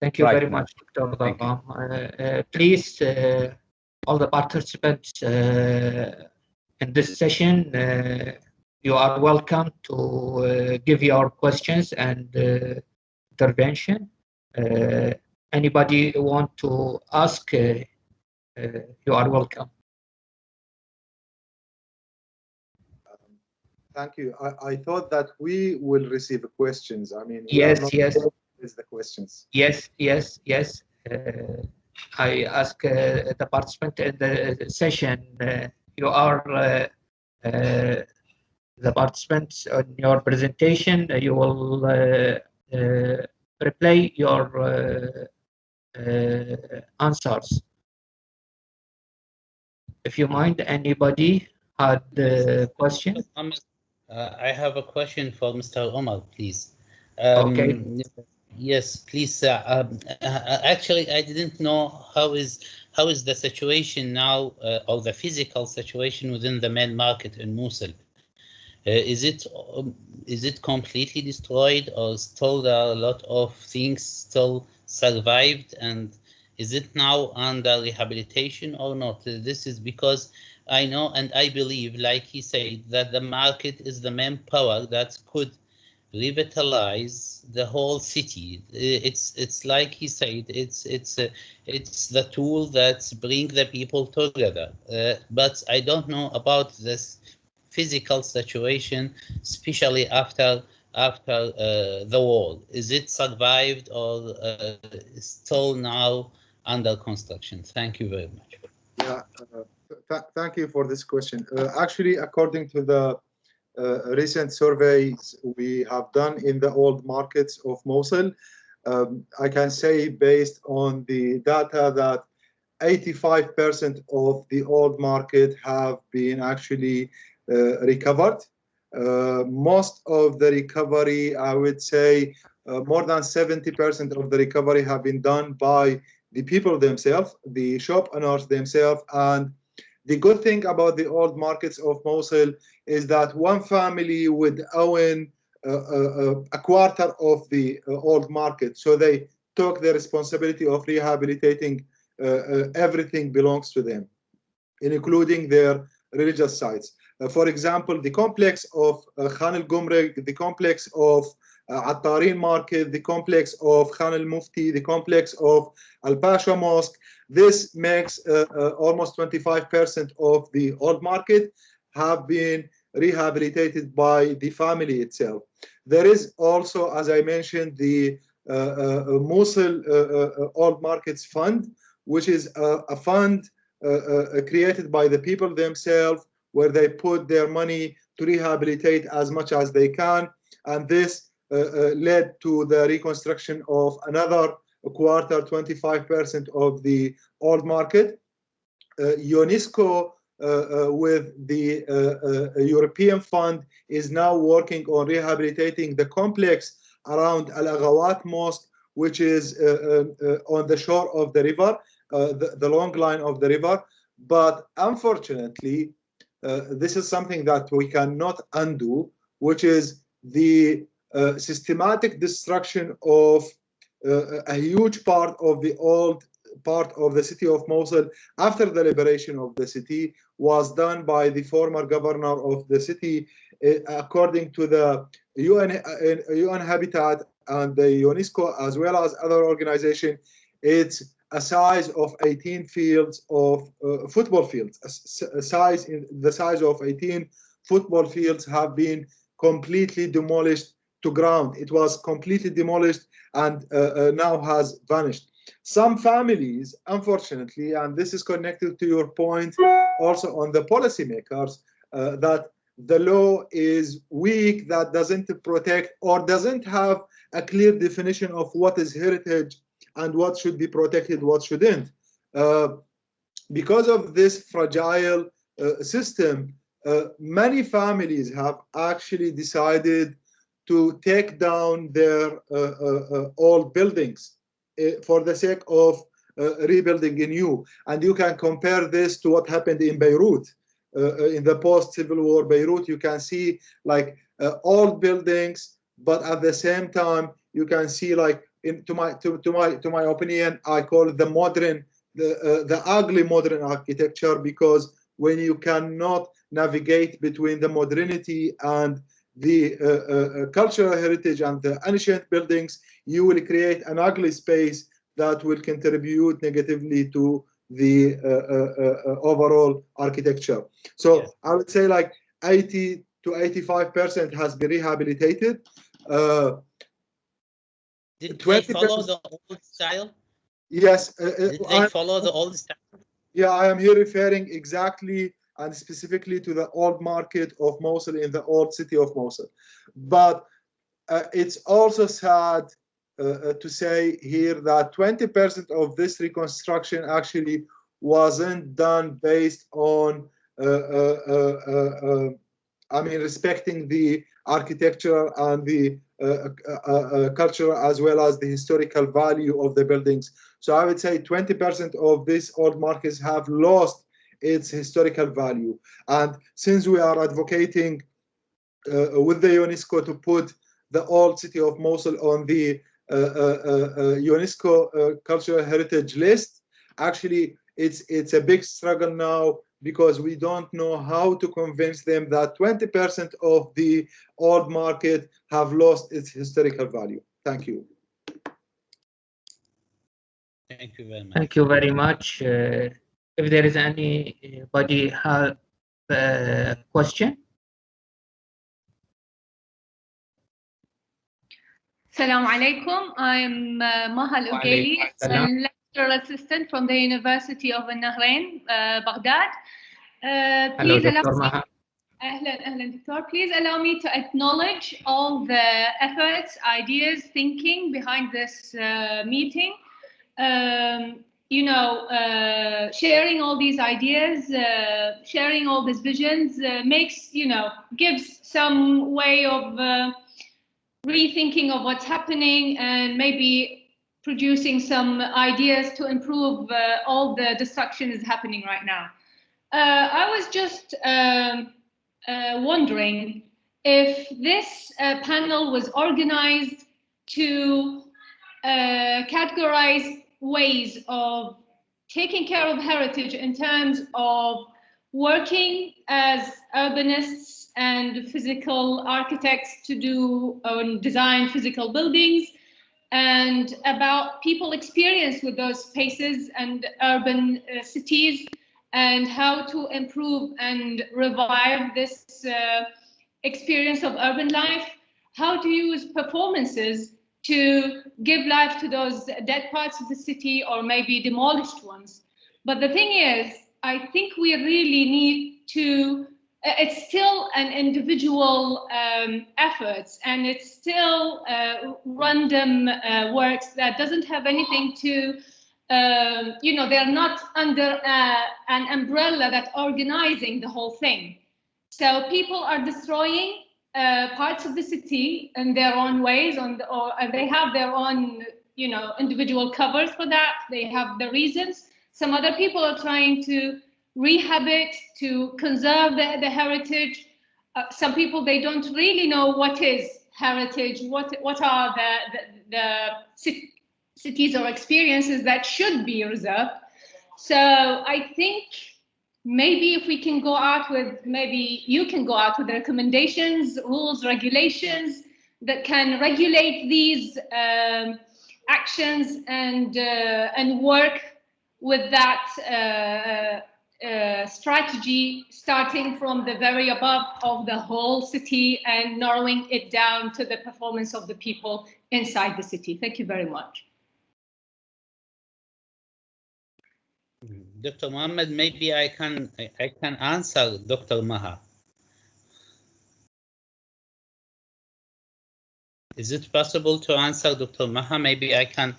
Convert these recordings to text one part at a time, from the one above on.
Thank you Right. very much, Dr. Thank you. Please, all the participants in this session, you are welcome to give your questions and intervention. Anybody who want to ask, you are welcome. Thank you. I thought that we will receive questions. I mean, we Yes, are not yes. with the questions. Yes, yes, yes. I ask the participant in the session, you are the participants on your presentation, you will replay your answers. If you mind, anybody had a question? I have a question for Mr. Omar, please. Okay. Yes, please. Actually, I didn't know how is the situation now, or the physical situation within the main market in Mosul. Is it completely destroyed, or still there are a lot of things still survived, and is it now under rehabilitation or not? This is because I know and I believe, like he said, that the market is the main power that could revitalize the whole city. It's like he said, it's the tool that bring the people together. But I don't know about this physical situation, especially after the war. Is it survived, or still now under construction? Thank you very much. Yeah, thank you for this question. Actually, according to the recent surveys we have done in the old markets of Mosul, I can say based on the data that 85% of the old market have been actually recovered. Most of the recovery, I would say, more than 70% of the recovery have been done by the people themselves, the shop owners themselves. And the good thing about the old markets of Mosul is that one family would own a quarter of the old market. So they took the responsibility of rehabilitating everything belongs to them, including their religious sites. For example, the complex of Khan al-Gumrek, the complex of Attarin Market, the complex of Khan al-Mufti, the complex of Al-Pasha Mosque. This makes almost 25% of the old market have been rehabilitated by the family itself. There is also, as I mentioned, the Mosul Old Markets Fund, which is a fund created by the people themselves, where they put their money to rehabilitate as much as they can. And this led to the reconstruction of another quarter, 25% of the old market. UNESCO, with the European Fund, is now working on rehabilitating the complex around Al-Aghawat Mosque, which is on the shore of the river, the long line of the river. But unfortunately, this is something that we cannot undo, which is the systematic destruction of a huge part of the old part of the city of Mosul after the liberation of the city was done by the former governor of the city. According to the UN Habitat and the UNESCO, as well as other organizations, it's a size of 18 fields of football fields. The size of 18 football fields have been completely demolished to ground. It was completely demolished and now has vanished. Some families, unfortunately, and this is connected to your point also on the policymakers, that the law is weak, that doesn't protect or doesn't have a clear definition of what is heritage and what should be protected, what shouldn't. Because of this fragile system, many families have actually decided to take down their old buildings for the sake of rebuilding anew. And you can compare this to what happened in Beirut. In the post-Civil War Beirut, you can see like old buildings, but at the same time, you can see like to my opinion, I call it the modern, the ugly modern architecture, because when you cannot navigate between the modernity and the cultural heritage and the ancient buildings, you will create an ugly space that will contribute negatively to the overall architecture. So yes, I would say like 80 to 85% has been rehabilitated. Did they follow the old style? Yes. Did they follow the old style? Yeah, I am here referring exactly and specifically to the old market of Mosul in the old city of Mosul. But it's also sad to say here that 20% of this reconstruction actually wasn't done based on I mean, respecting the architecture and the culture as well as the historical value of the buildings. So I would say 20% of these old markets have lost its historical value. And since we are advocating with the UNESCO to put the old city of Mosul on the UNESCO cultural heritage list, actually it's a big struggle now, because we don't know how to convince them that 20% of the old market have lost its historical value. Thank you. Thank you very much. Thank you very much. If there is anybody have a question? Assalamu alaikum. I'm Maha Al-Ugaili, a lecturer assistant from the University of Al-Nahrain, Baghdad. Hello, Dr. Maha. Ahlan, Doctor. Please allow me to acknowledge all the efforts, ideas, thinking behind this meeting. You know, sharing all these ideas, sharing all these visions makes, you know, gives some way of rethinking of what's happening and maybe producing some ideas to improve all the destruction is happening right now. I was just wondering if this panel was organized to categorize ways of taking care of heritage in terms of working as urbanists and physical architects to do design physical buildings, and about people experience with those spaces and urban cities, and how to improve and revive this experience of urban life, how to use performances to give life to those dead parts of the city or maybe demolished ones. But the thing is, I think we really need to, it's still an individual efforts, and it's still random works that doesn't have anything to, you know, they're not under an umbrella that's organizing the whole thing. So people are destroying parts of the city in their own ways, or they have their own, you know, individual covers for that. They have the reasons. Some other people are trying to rehab to conserve the heritage. Some people, they don't really know what is heritage, what are the cities or experiences that should be reserved. So I think maybe if we can go out with, maybe you can go out with recommendations, rules, regulations that can regulate these actions and work with that strategy, starting from the very above of the whole city and narrowing it down to the performance of the people inside the city. Thank you very much. Dr. Mohammed, maybe I can answer Dr. Maha. Is it possible to answer Dr. Maha? Maybe I can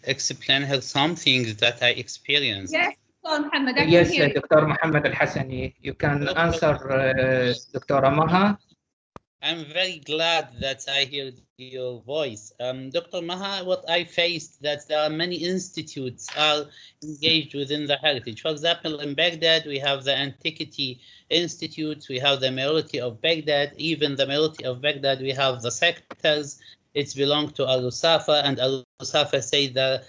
explain her something that I experienced. Yes, Dr. Mohammed, I yes, can hear Dr. Mohammed Al-Hassani, you can answer Dr. Maha. I'm very glad that I hear your voice. Dr. Maha, what I faced that there are many institutes are engaged within the heritage. For example, in Baghdad, we have the Antiquity Institute, we have the Mayoralty of Baghdad, even the Mayoralty of Baghdad, we have the sectors it's belong to Al Safa, and Al Safa say that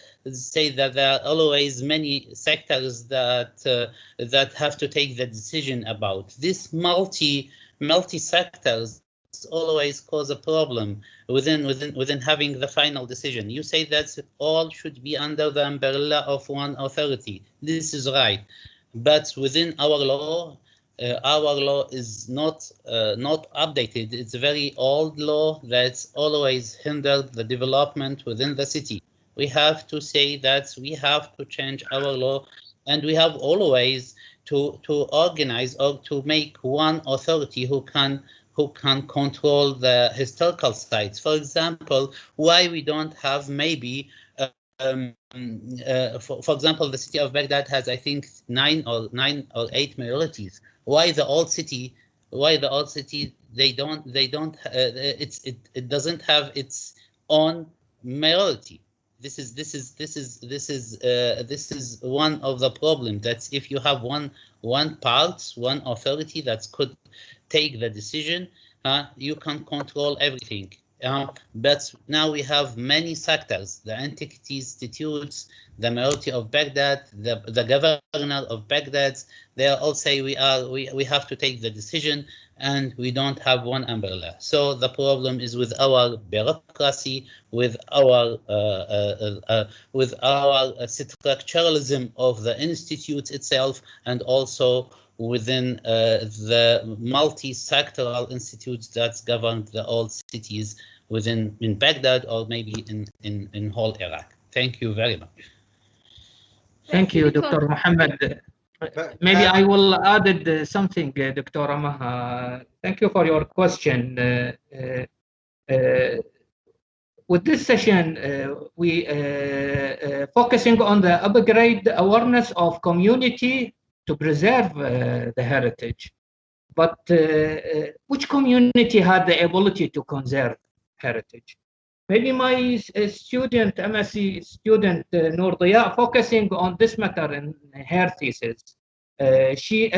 there are always many sectors that that have to take the decision about this. Multi sectors always cause a problem within having the final decision. You say that all should be under the umbrella of one authority. This is right, but within our law is not updated. It's a very old law that's always hindered the development within the city. We have to say that we have to change our law, and we have always to organize or to make one authority who can control the historical sites. For example, why we don't have maybe for example, the city of Baghdad has, I think, 9 or 8 minorities. Why the old city? They don't it doesn't have its own minority. This is one of the problems. That's if you have one authority that could take the decision, you can control everything. But now we have many sectors, the antiquity institutes, the mayoralty of Baghdad, the governor of Baghdad. They all say we have to take the decision, and we don't have one umbrella. So the problem is with our bureaucracy, with our structuralism of the institute itself, and also within the multi-sectoral institutes that govern the old cities in Baghdad, or maybe in whole Iraq. Thank you very much. Thank you, Dr. Mohammed. Maybe I will add something, Dr. Amah. Thank you for your question. With this session, we focusing on the upgrade awareness of community to preserve the heritage. But which community had the ability to conserve heritage? Maybe my student, MSc student, Noor Diya, focusing on this matter in her thesis. She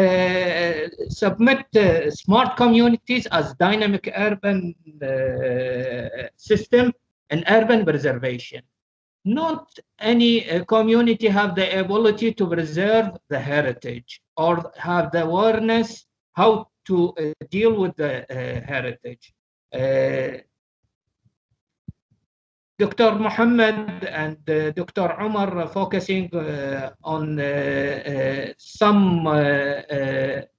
submit smart communities as dynamic urban system and urban preservation. Not any community have the ability to preserve the heritage or have the awareness how to deal with the heritage. Dr. Mohammed and Dr. Umar focusing on some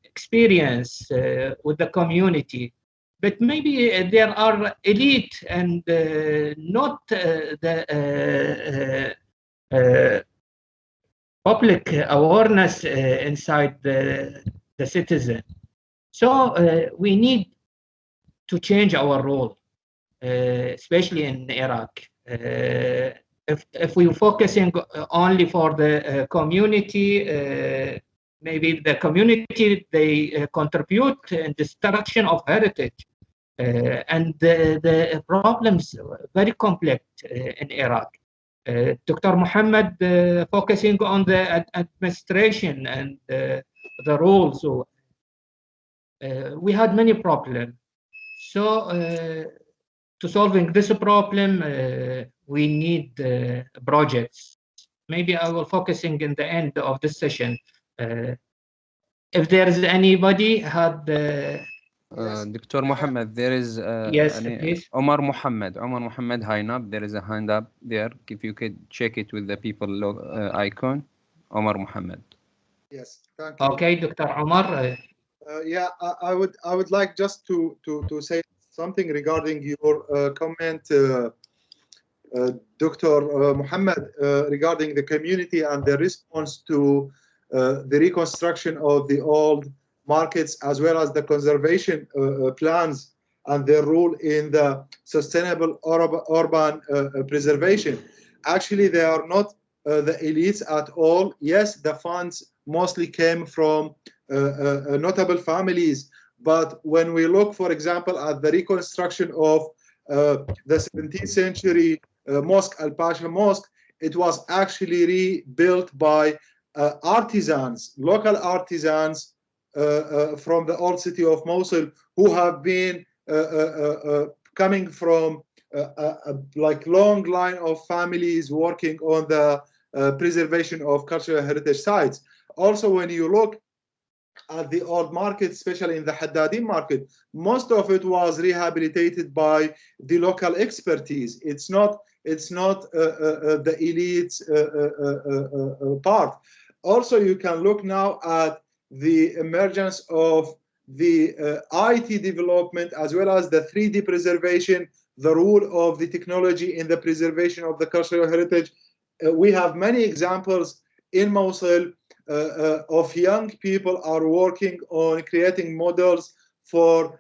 experience with the community, but maybe there are elite and not the public awareness inside the citizen. So we need to change our role, especially in Iraq. If we're focusing only for the community, maybe the community, they contribute in destruction of heritage. And the problems very complex in Iraq. Dr. Mohammed focusing on the administration and the rules. So, we had many problems. So to solving this problem, we need projects. Maybe I will focusing in the end of this session. If there is anybody had Dr. Mohammed, there is yes, please. Omar Mohammed hand up. There is a hand up there. If you could check it with the people icon. Omar Mohammed. Yes, thank you. Okay, Dr. Omar. Yeah, I would like just to say something regarding your comment, Dr. Mohammed, regarding the community and the response to the reconstruction of the old markets, as well as the conservation plans and their role in the sustainable urban preservation. Actually, they are not the elites at all. Yes, the funds mostly came from notable families, but when we look, for example, at the reconstruction of the 17th century mosque, Al-Pasha Mosque, it was actually rebuilt by artisans, local artisans from the old city of Mosul, who have been coming from like long line of families working on the preservation of cultural heritage sites. Also, when you look at the old market, especially in the Haddadin market, most of it was rehabilitated by the local expertise. It's not the elite part. Also, you can look now at the emergence of the IT development as well as the 3D preservation, the role of the technology in the preservation of the cultural heritage. We have many examples in Mosul of young people are working on creating models for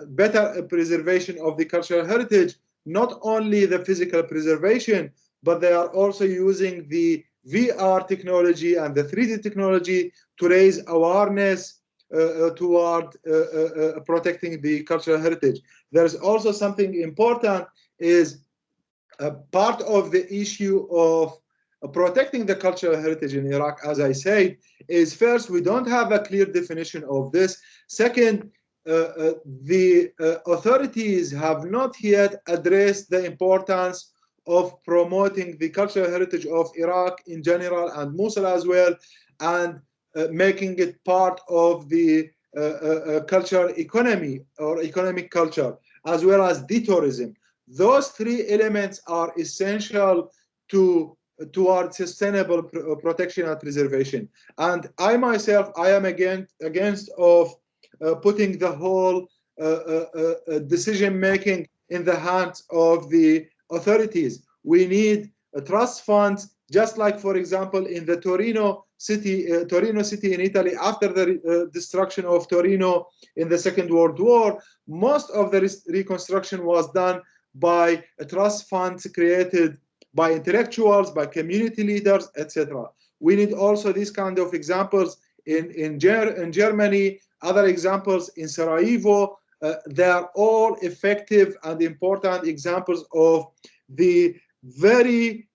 better preservation of the cultural heritage, not only the physical preservation, but they are also using the VR technology and the 3D technology to raise awareness toward protecting the cultural heritage. There's also something important is part of the issue of protecting the cultural heritage in Iraq, as I said, is first, we don't have a clear definition of this. Second, the authorities have not yet addressed the importance of promoting the cultural heritage of Iraq in general and Mosul as well, and making it part of the cultural economy or economic culture, as well as the tourism. Those three elements are essential toward sustainable protection and preservation. And I myself, I am against of putting the whole decision making in the hands of the authorities. We need trust funds, just like, for example, in the Torino city in Italy, after the destruction of Torino in the Second World War, most of the reconstruction was done by trust funds created by intellectuals, by community leaders, etc. We need also these kind of examples in Germany, other examples in Sarajevo. They are all effective and important examples of the very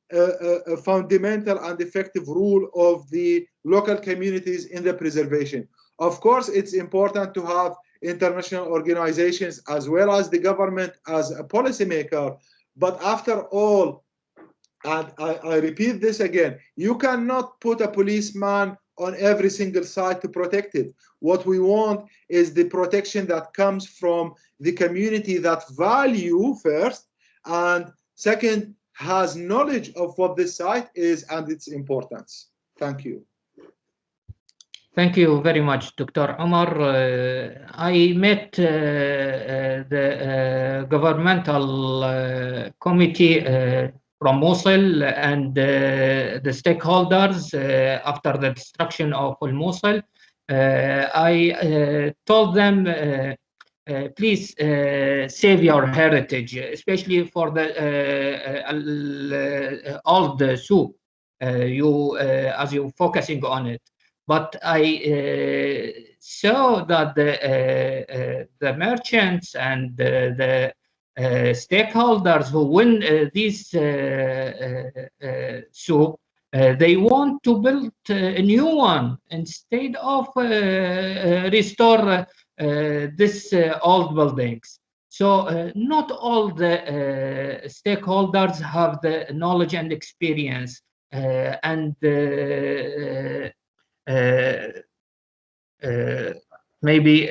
fundamental and effective role of the local communities in the preservation. Of course, it's important to have international organizations as well as the government as a policymaker. But after all, and I repeat this again, you cannot put a policeman on every single site to protect it. What we want is the protection that comes from the community that value first, and second, has knowledge of what this site is and its importance. Thank you. Thank you very much, Dr. Omar. I met the governmental committee from Mosul and the stakeholders after the destruction of Mosul. I told them, please save your heritage, especially for the old souk. As you're focusing on it. But I saw that the merchants and the stakeholders who win these souk, they want to build a new one instead of restore this old buildings. So not all the stakeholders have the knowledge and experience and maybe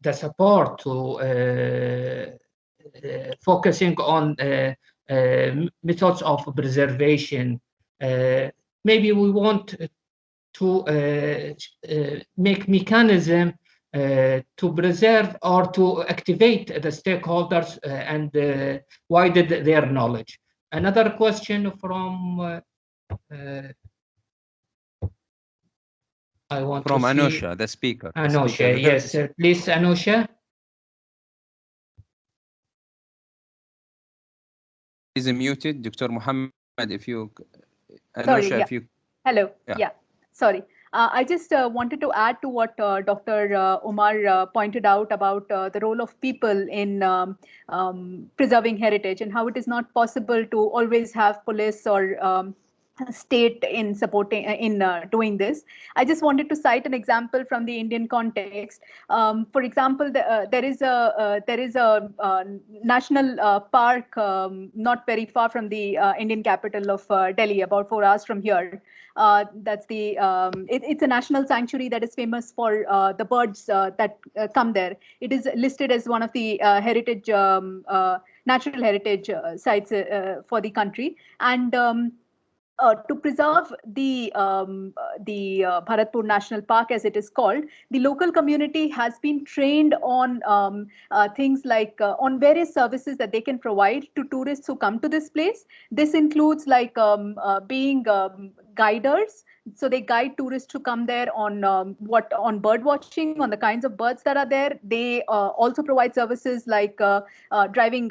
the support to focusing on methods of preservation. Maybe we want to make mechanism to preserve or to activate the stakeholders and widen their knowledge. Another question from I want from to Anusha, the speaker. Anusha, yes, please, Anusha. Is muted, Dr. Muhammad. If you, Anusha, sorry, yeah. if you. Hello. Yeah. Sorry. I just wanted to add to what Dr. Omar pointed out about the role of people in preserving heritage and how it is not possible to always have police or state in supporting doing this. I just wanted to cite an example from the Indian context. For example, there is a national park not very far from the Indian capital of Delhi, about 4 hours from here. That's the it's a national sanctuary that is famous for the birds that come there. It is listed as one of the heritage natural heritage sites for the country, and to preserve the Bharatpur National Park, as it is called, the local community has been trained on things like on various services that they can provide to tourists who come to this place. This includes like being guiders. So they guide tourists to come there on on bird watching, on the kinds of birds that are there. They also provide services like driving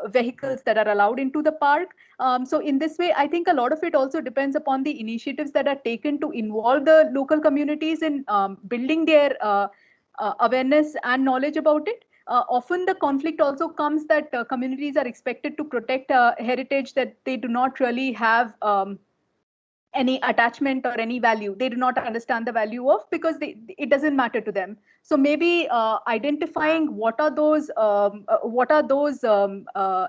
vehicles that are allowed into the park. So in this way, I think a lot of it also depends upon the initiatives that are taken to involve the local communities in building their awareness and knowledge about it. Often the conflict also comes that communities are expected to protect heritage that they do not really have any attachment or any value. They do not understand the value of, because it doesn't matter to them. So maybe identifying what are those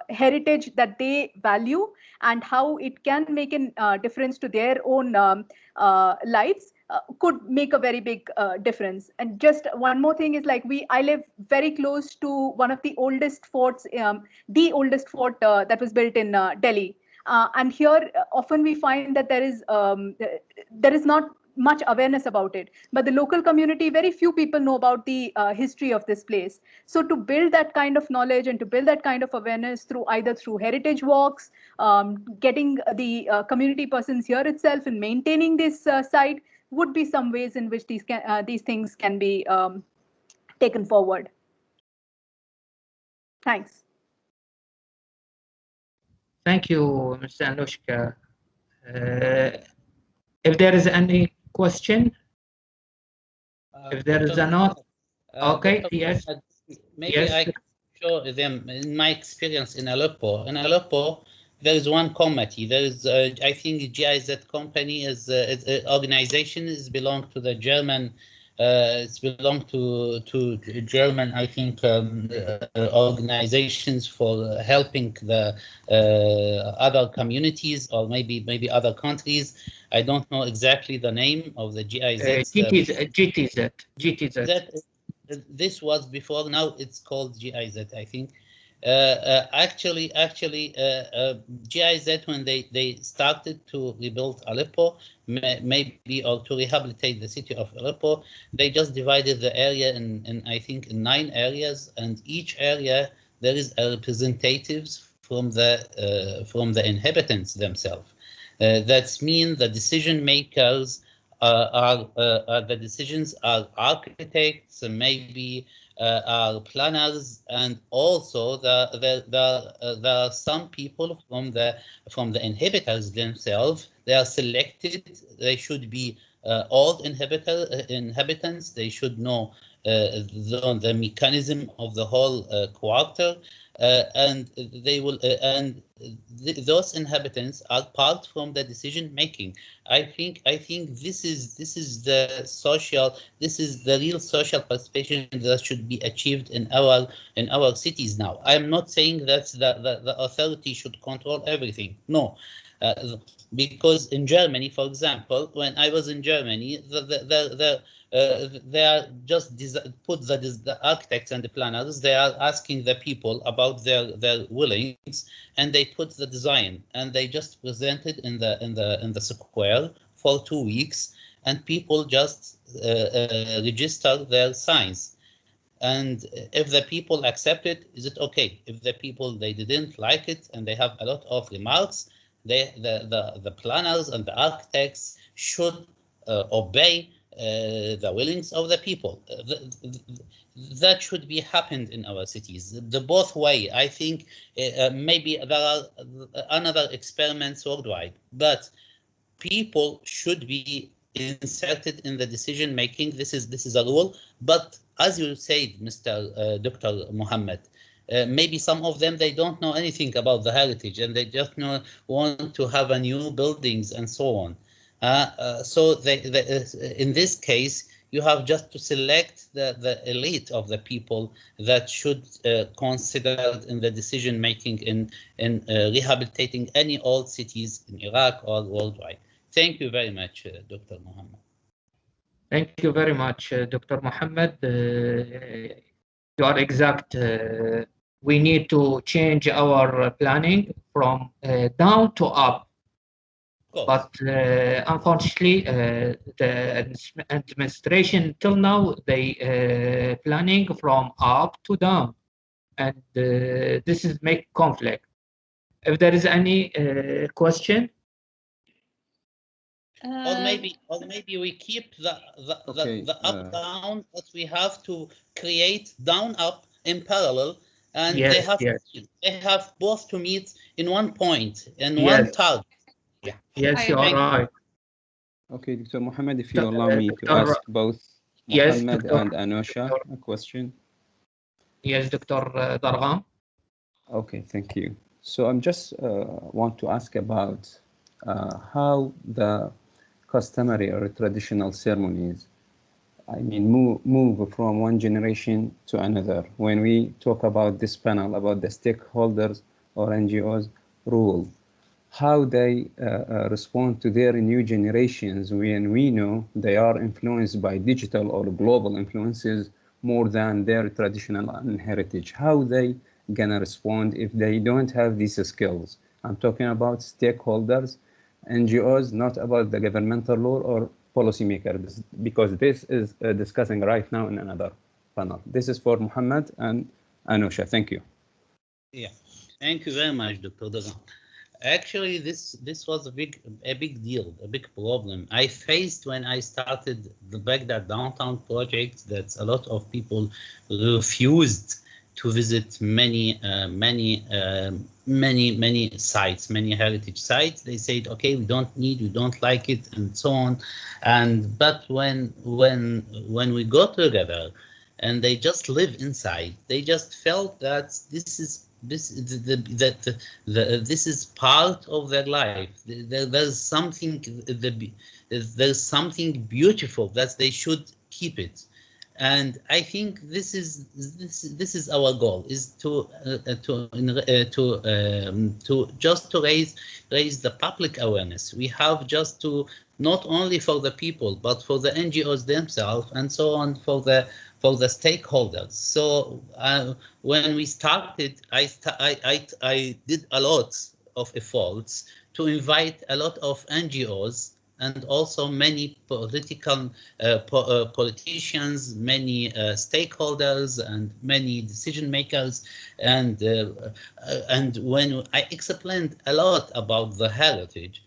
heritage that they value and how it can make a difference to their own lives could make a very big difference. And just one more thing is, like, I live very close to one of the oldest forts, the oldest fort that was built in Delhi. And here often we find that there is not much awareness about it, but the local community, very few people know about the history of this place. So to build that kind of knowledge and to build that kind of awareness through either through heritage walks, getting the community persons here itself and maintaining this site would be some ways in which these things can be taken forward. Thanks. Thank you, Mr. Anushka. If there is any question, if there is not, okay, yes. Maybe yes. I can show them in my experience in Aleppo. In Aleppo, there is one committee. There is, I think, GIZ company is organization is belong to the German. It's belong to German, I think, organizations for helping the other communities, or maybe other countries. I don't know exactly the name of the GIZ. GTZ. This was before. Now it's called GIZ, I think. Actually, GIZ, when they started to rebuild Aleppo, maybe, or to rehabilitate the city of Aleppo, they just divided the area in I think in 9 areas, and each area there is a representatives from the inhabitants themselves. That means the decision makers the decisions are architects, maybe are planners, and also there are some people from the inhabitants themselves. They are selected. They should be all inhabitants. They should know the mechanism of the whole quarter, and they will those inhabitants are part from the decision making. I think this is the social, this is the real social participation that should be achieved in our cities now. I am not saying that the authority should control everything. No. Because in Germany, for example, when I was in Germany, they are just put the architects and the planners. They are asking the people about their willings, and they put the design, and they just present it in the square for 2 weeks, and people just register their signs. And if the people accept it, is it okay? If the people they didn't like it and they have a lot of remarks, the planners and the architects should obey the willings of the people. That should be happened in our cities. The both way. I think maybe there are another experiments worldwide, but people should be inserted in the decision making. This is a rule. But as you said, Mr. Dr. Mohammed, maybe some of them, they don't know anything about the heritage, and they just want to have a new buildings and so on. So in this case, you have just to select the elite of the people that should consider in the decision making in rehabilitating any old cities in Iraq or worldwide. Thank you very much, Dr. Mohammed. Thank you very much, Dr. Mohammed. You are exact. We need to change our planning from down to up. But unfortunately, the administration till now, they planning from up to down, and this is make conflict. If there is any question, or maybe we keep the up down, but we have to create down up in parallel, and yes, they have both to meet in one point in one target. Yeah. Yes, you are right. Okay, Dr. Mohammed, if you allow me to ask both Mohammed and Anousheh a question. Yes, Dr. Dargham. Okay, thank you. So I'm just want to ask about how the customary or traditional ceremonies, I mean, move from one generation to another. When we talk about this panel, about the stakeholders or NGOs role, how they respond to their new generations when we know they are influenced by digital or global influences more than their traditional heritage. How they gonna respond if they don't have these skills? I'm talking about stakeholders, NGOs, not about the governmental law or policymakers, because this is discussing right now in another panel. This is for Mohammed and Anousheh. Thank you. Yeah, thank you very much, Dr. Dargham. Actually, this was a big deal, a big problem I faced when I started the Baghdad Downtown project. That a lot of people refused to visit many sites, many heritage sites. They said, okay, we don't like it, and so on. But when we got together and they just live inside, they just felt that this is part of their life. There's something beautiful that they should keep it, and I think this is our goal: is to just to raise the public awareness. We have just to, not only for the people but for the NGOs themselves and so on, for the stakeholders. So when we started, I did a lot of efforts to invite a lot of NGOs and also many politicians, many stakeholders, and many decision makers. And when I explained a lot about the heritage,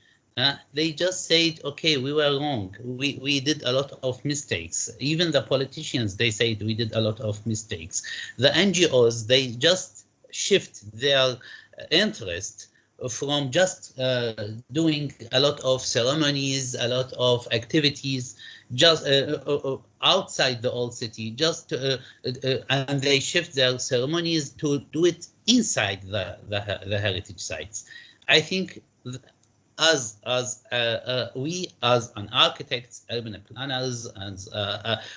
they just said, okay, we were wrong. We did a lot of mistakes. Even the politicians, they said we did a lot of mistakes. The NGOs, they just shift their interest from just doing a lot of ceremonies, a lot of activities, just outside the old city, just and they shift their ceremonies to do it inside the heritage sites. I think we as an architects, urban planners, and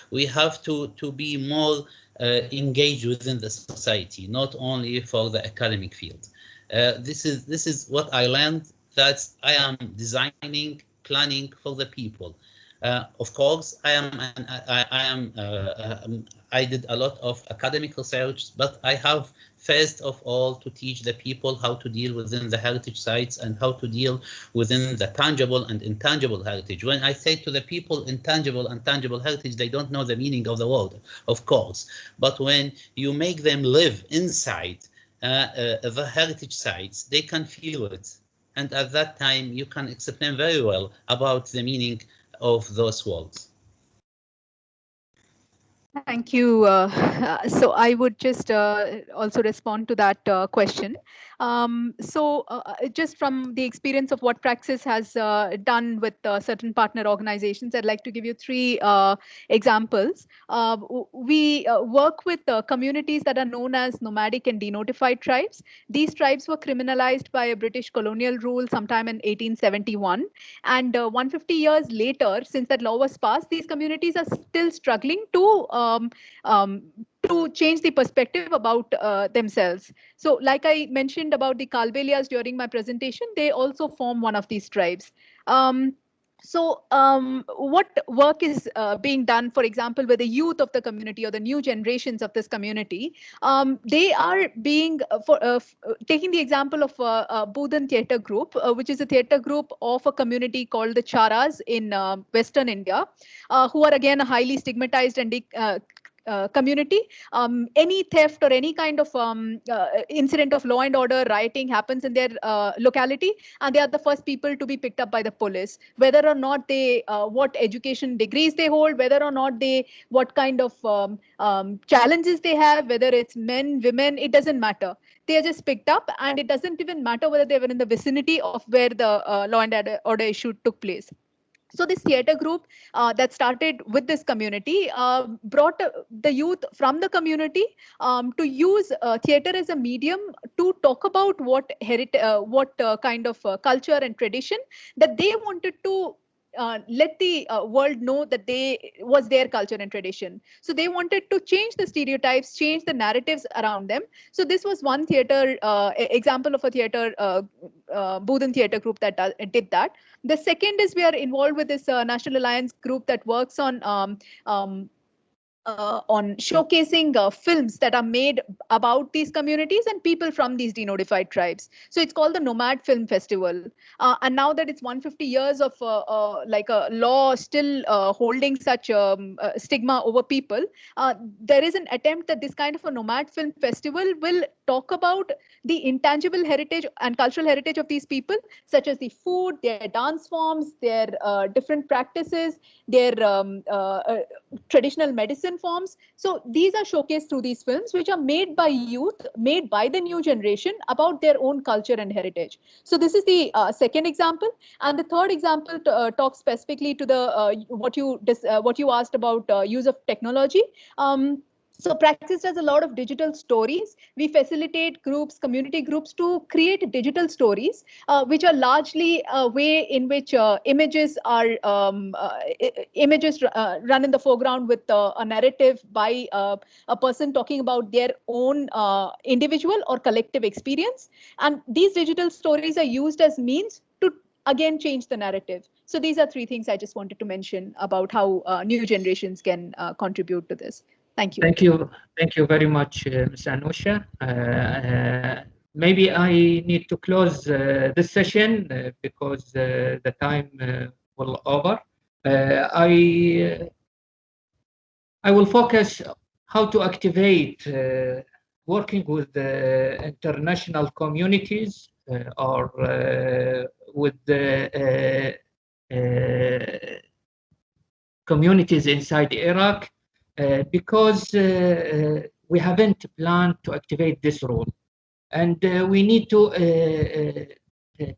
we have to be more engaged within the society, not only for the academic field. This is what I learned, that I am designing, planning for the people. Of course, I did a lot of academic research, but I have first of all to teach the people how to deal within the heritage sites and how to deal within the tangible and intangible heritage. When I say to the people intangible and tangible heritage, they don't know the meaning of the word, of course. But when you make them live inside the heritage sites, they can feel it. And at that time, you can explain very well about the meaning of those words. Thank you. So I would just also respond to that question. Just from the experience of what Praxis has done with certain partner organizations, I'd like to give you three examples. We work with communities that are known as nomadic and denotified tribes. These tribes were criminalized by a British colonial rule sometime in 1871. And 150 years later, since that law was passed, these communities are still struggling to change the perspective about themselves. So like I mentioned about the Kalbelias during my presentation, they also form one of these tribes. What work is being done, for example, with the youth of the community or the new generations of this community? They are being, taking the example of Budhan Theatre Group, which is a theatre group of a community called the Charas in Western India, who are again a highly stigmatized and community. Any theft or any kind of incident of law and order rioting happens in their locality, and they are the first people to be picked up by the police, whether or not they what education degrees they hold, whether or not they what kind of challenges they have, whether it's men, women, it doesn't matter. They are just picked up, and it doesn't even matter whether they were in the vicinity of where the law and order issue took place. So this theatre group that started with this community brought the youth from the community to use theatre as a medium to talk about what kind of culture and tradition that they wanted to let the world know that they was their culture and tradition. So they wanted to change the stereotypes, change the narratives around them. So this was one theatre example of a theatre Budhan theatre group that did that. The second is we are involved with this National Alliance group that works on showcasing films that are made about these communities and people from these denotified tribes. So it's called the Nomad Film Festival. And now that it's 150 years of like a law still holding such stigma over people, there is an attempt that this kind of a Nomad Film Festival will talk about the intangible heritage and cultural heritage of these people, such as the food, their dance forms, their different practices, their traditional medicine forms. So these are showcased through these films, which are made by youth, made by the new generation about their own culture and heritage. So this is the second example. And the third example talks specifically to the what you asked about use of technology. So Praxis does a lot of digital stories. We facilitate groups, community groups to create digital stories, which are largely a way in which images are images run in the foreground with a narrative by a person talking about their own individual or collective experience. And these digital stories are used as means to again change the narrative. So these are three things I just wanted to mention about how new generations can contribute to this. Thank you. Thank you very much, Ms. Anusha. Maybe I need to close this session because the time will over. I will focus how to activate working with the international communities or with the communities inside Iraq. Because we haven't planned to activate this role. And we need to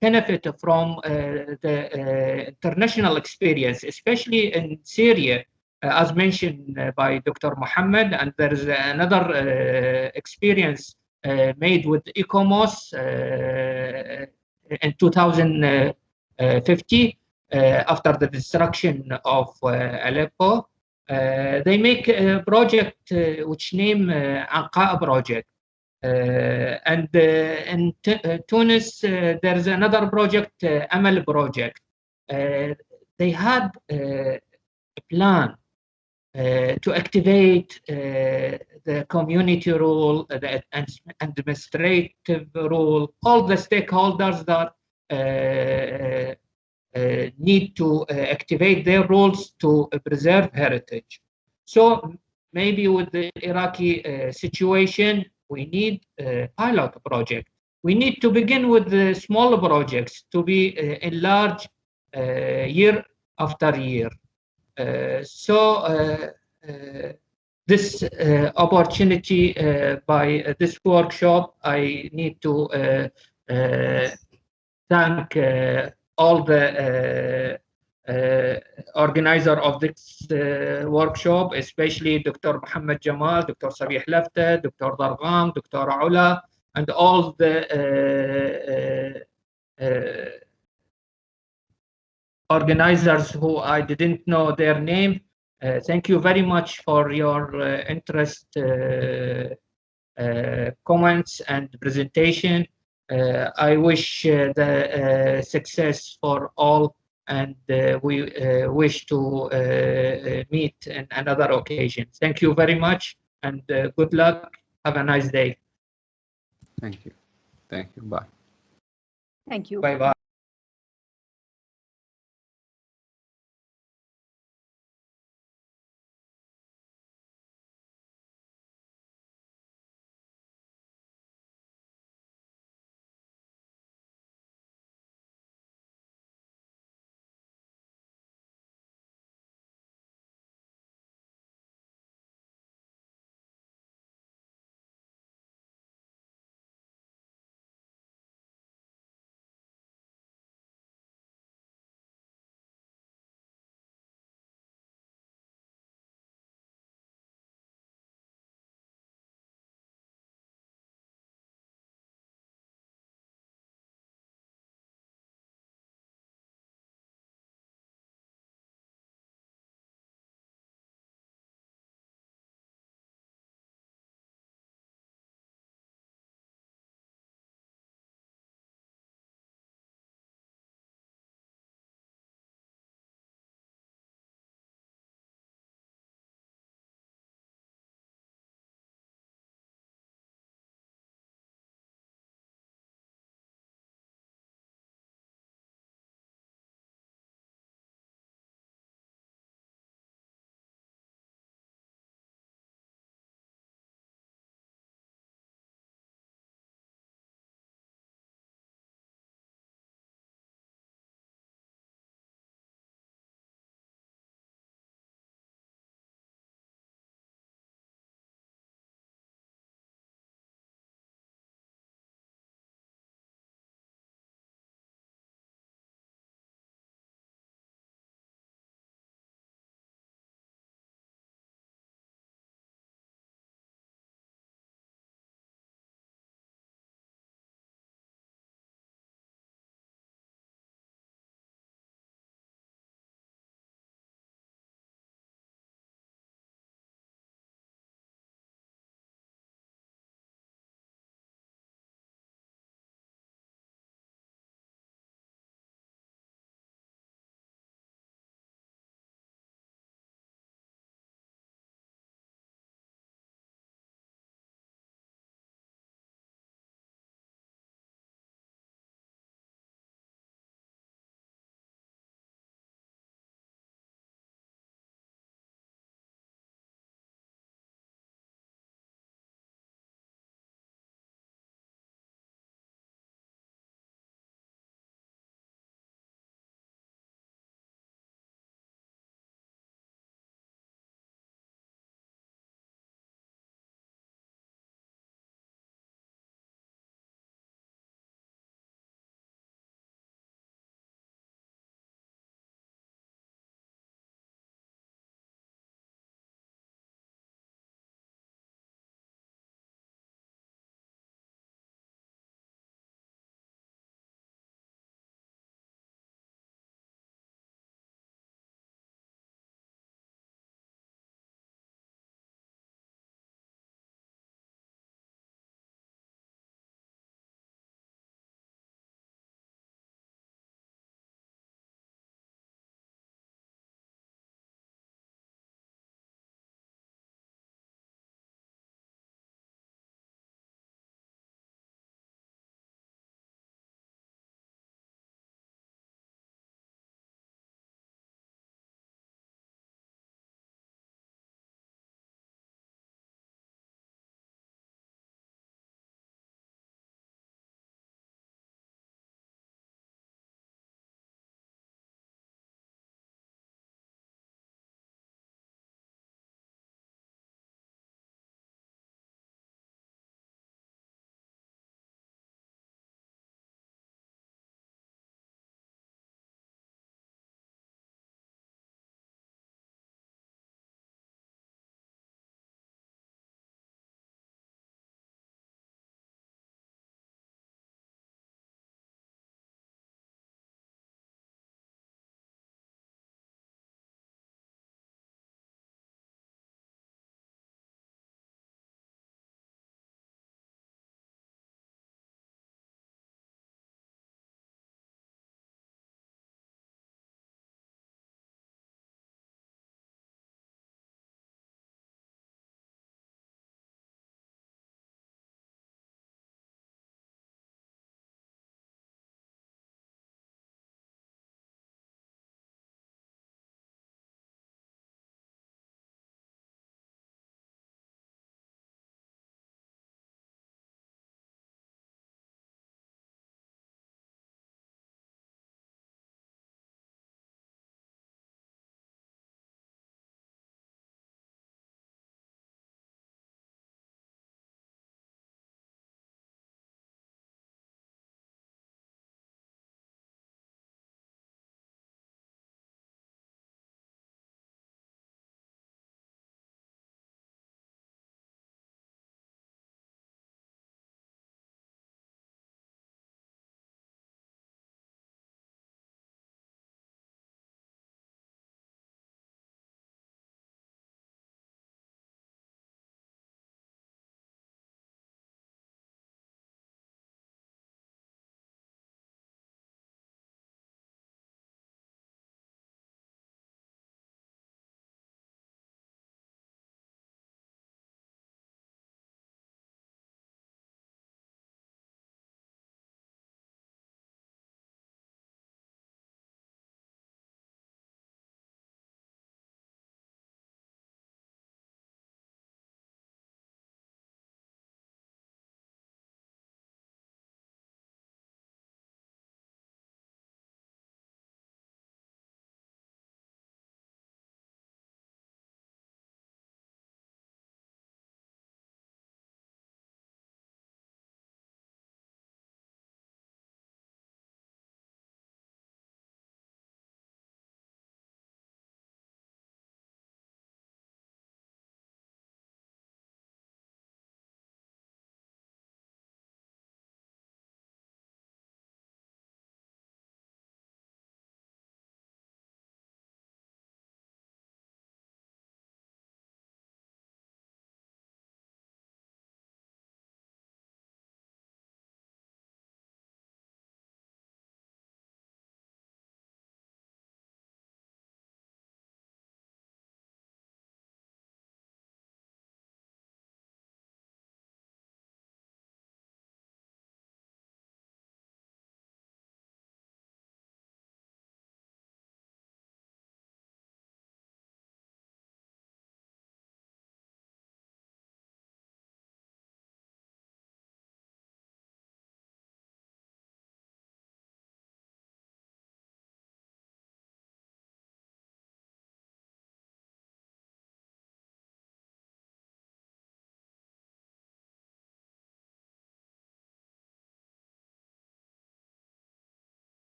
benefit from the international experience, especially in Syria, as mentioned by Dr. Mohammed. And there is another experience made with ICOMOS in 2050 after the destruction of Aleppo. They make a project which name Anqa project. And in Tunis, there's another project, Amal project. They had a plan to activate the community role, the administrative role, all the stakeholders that need to activate their roles to preserve heritage. So maybe with the Iraqi situation, we need a pilot project. We need to begin with the small projects to be enlarged year after year. this opportunity by this workshop. I need to thank all the organizer of this workshop, especially Dr. Mohammed Jamal, Dr. Sabih Lafta, Dr. Dargham, Dr. Aula, and all the organizers who I didn't know their name. Thank you very much for your interest, comments, and presentation. I wish the success for all, and we wish to meet in another occasion. Thank you very much, and good luck. Have a nice day. Thank you. Thank you. Bye. Thank you. Bye-bye.